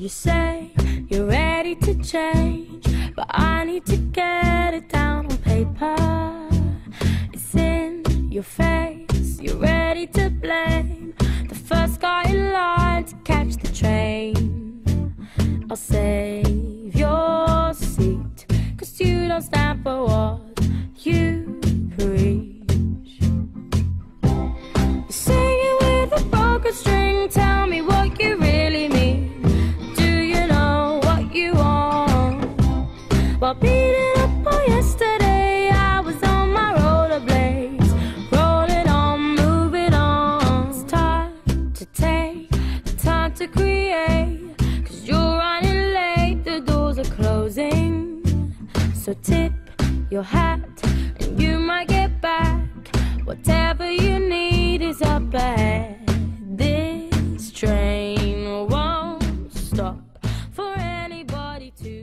You say you're ready to change, but I need to get it down on paper. It's in your face, you're ready to blame the first guy in line to catch the train. I'll save your seat, 'cause you don't stand for what you preach. You're singing with a broken string, tell me what you really mean. Do you know what you want? While beating up on yesterday, I was on my rollerblades, rolling on, moving on. It's time to take the time to create, 'cause you're running late, the doors are closing. So tip your hat and you might get back. Whatever you need is up ahead. This train won't stop for anybody to